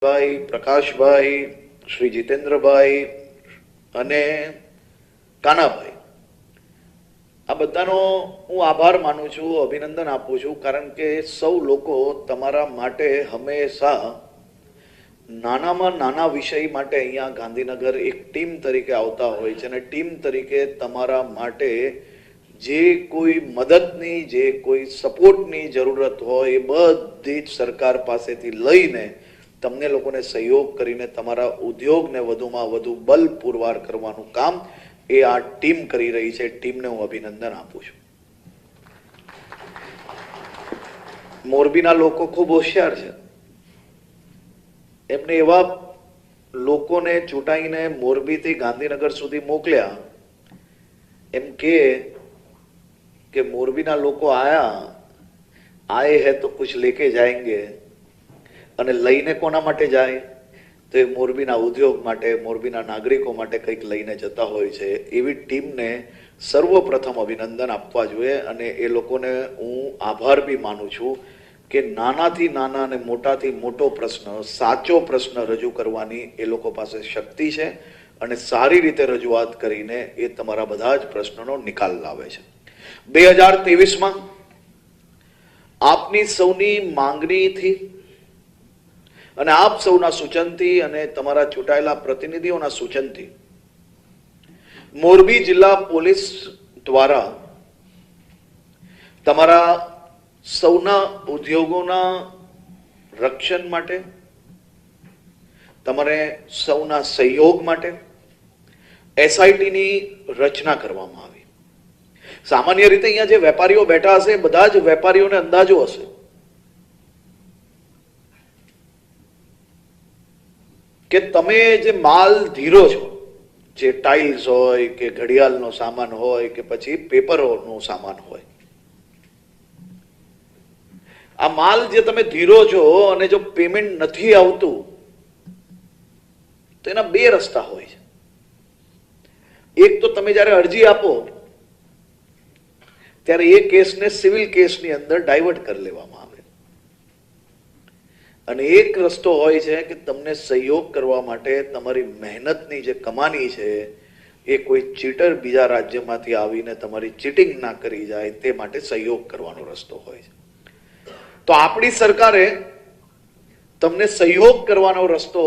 ભાઈ, પ્રકાશભાઈ, શ્રી જીતેન્દ્રભાઈ અને કાનાભાઈ, આ બધાનો હું આભાર માનું છું, અભિનંદન આપું છું, કારણ કે સૌ લોકો તમારા માટે હંમેશા નાનામાં નાના વિષય માટે અહીંયા ગાંધીનગર એક ટીમ તરીકે આવતા હોય છે અને ટીમ તરીકે તમારા માટે જે કોઈ મદદની, જે કોઈ સપોર્ટની જરૂરત હોય એ બધી જ સરકાર પાસેથી લઈને તમને લોકોને સહયોગ કરીને તમારા ઉદ્યોગને વધુમાં વધુ બલ પુરવાર કરવાનું કામ એ આ ટીમ કરી રહી છે. ટીમને હું અભિનંદન આપું છું. મોરબીના લોકો ખૂબ હોશિયાર છે. એમને એવા લોકોને ચૂંટાઈને મોરબીથી ગાંધીનગર સુધી મોકલ્યા, એમ કે મોરબીના લોકો આए हैं तो कुछ लेके जाएंगे, અને લઈને કોના માટે જાય તો એ મોરબીના ઉદ્યોગ માટે, મોરબીના નાગરિકો માટે કંઈક લઈને જતા હોય છે. એવી ટીમને સર્વપ્રથમ અભિનંદન આપવા જોઈએ અને એ લોકોને હું આભાર બી માનું છું કે નાનાથી નાના અને મોટાથી મોટો પ્રશ્ન, સાચો પ્રશ્ન રજૂ કરવાની એ લોકો પાસે શક્તિ છે અને સારી રીતે રજૂઆત કરીને એ તમારા બધા જ પ્રશ્નોનો નિકાલ લાવે છે. 2023માં આપની સૌની માંગણીથી અને આપ સૌના સૂચનથી અને તમારા ચૂંટાયેલા પ્રતિનિધિઓના સૂચનથી મોરબી જિલ્લા પોલીસ દ્વારા તમારા સૌના ઉદ્યોગોના રક્ષણ માટે, તમારે સૌના સહયોગ માટે એસઆઈટીની રચના કરવામાં આવી. સામાન્ય રીતે અહીંયા જે વેપારીઓ બેઠા હશે બધા જ વેપારીઓને અંદાજો હશે કે તમે જે માલ ધીરો છો, જે ટાઇલ્સ હોય કે ઘડિયાળનો સામાન હોય કે પછી પેપરોનો સામાન હોય, આ માલ જે તમે ધીરો છો અને જો પેમેન્ટ નથી આવતું તો એના બે રસ્તા હોય છે. એક તો તમે જ્યારે અરજી આપો ત્યારે એ કેસને સિવિલ કેસની અંદર ડાયવર્ટ કરી લેવામાં આવે, અને એક રસ્તો હોય છે કે તમને સહયોગ કરવા માટે તમારી મહેનતની જે કમાની છે એ કોઈ ચીટર બીજા રાજ્યમાંથી આવીને તમારી ચીટિંગ ના કરી જાય તે માટે સહયોગ કરવાનો રસ્તો હોય છે. તો આપણી સરકારે તમને સહયોગ કરવાનો રસ્તો